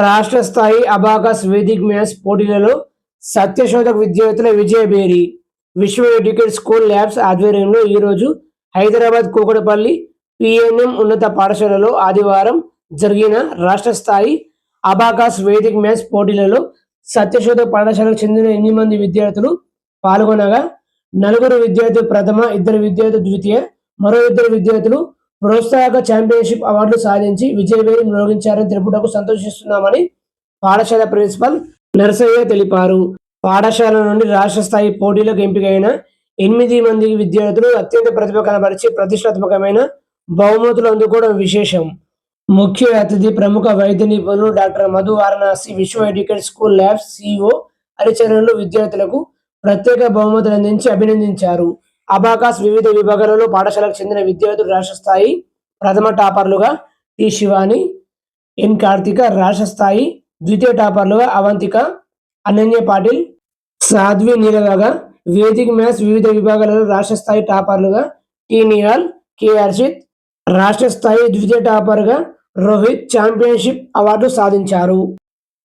రాష్ట్ర స్థాయి abacus Vedic maths పోటీలలో సత్యశోధక్ విద్యార్థుల విజయభేరి విశ్వ ఎడ్యుకేట్ స్కూల్ ల్యాబ్స్ ఆధ్వర్యంలో ఈరోజు హైదరాబాద్ కూకటపల్లి పిఎన్ఎం ఉన్నత పాఠశాలలో ఆదివారం జరిగిన రాష్ట్ర స్థాయి అబాకస్ వేదిక్ మ్యాథ్స్ పోటీలలో సత్యశోధక్ పాఠశాలకు చెందిన 8 మంది విద్యార్థులు పాల్గొనగా 4 విద్యార్థులు ప్రథమ, 2 విద్యార్థులు ద్వితీయ, మరో 2 విద్యార్థులు ప్రోత్సాహక ఛాంపియన్షిప్ అవార్డులు సాధించి విజయభేరి మ్రోగించారని తెలుపుటకు సంతోషిస్తున్నామని పాఠశాల ప్రిన్సిపల్ నరసయ్య తెలిపారు. పాఠశాల నుండి రాష్ట్ర స్థాయి పోటీలకు ఎంపికైన 8 మంది విద్యార్థులు అత్యంత ప్రతిభ కనబరిచి ప్రతిష్టాత్మకమైన బహుమతులు అందుకోవడం విశేషం. ముఖ్య అతిథి ప్రముఖ వైద్య నిపుణులు డాక్టర్ మధు వారణాసి, విశ్వ ఎడ్యుకేట్ స్కూల్ ల్యాబ్స్ సిఇఓ హరిచరణులు విద్యార్థులకు ప్రత్యేక బహుమతులు అందించి అభినందించారు. అబాకస్ వివిధ విభాగాలలో పాఠశాలకు చెందిన విద్యార్థులు రాష్ట్ర స్థాయి ప్రథమ టాపర్లుగా టి శివాని, ఎన్ కార్తిక, రాష్ట్ర స్థాయి ద్వితీయ టాపర్లుగా అవంతిక, అనన్య పాటిల్, సాధ్వి నీలవగా, వేదిక్ మ్యాథ్స్ వివిధ విభాగాలలో రాష్ట్ర స్థాయి టాపర్లుగా టి నిహాల్, కె హర్షిత్, రాష్ట్ర స్థాయి ద్వితీయ టాపర్గా రోహిత్ ఛాంపియన్షిప్ అవార్డు సాధించారు.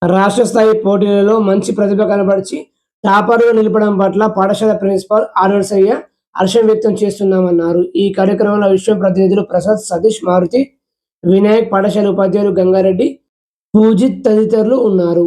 రాష్ట్ర స్థాయి పోటీలలో మంచి ప్రతిభ కనబరిచి టాపర్గా నిలపడం పట్ల పాఠశాల ప్రిన్సిపాల్ నరసయ్య హర్షం వ్యక్తం చేస్తున్నామన్నారు. ఈ కార్యక్రమంలో విశ్వ ప్రతినిధులు ప్రసాద్, సతీష్, మారుతి, వినాయక్, పాఠశాల ఉపాధ్యాయులు గంగారెడ్డి, పూజిత్ తదితరులు ఉన్నారు.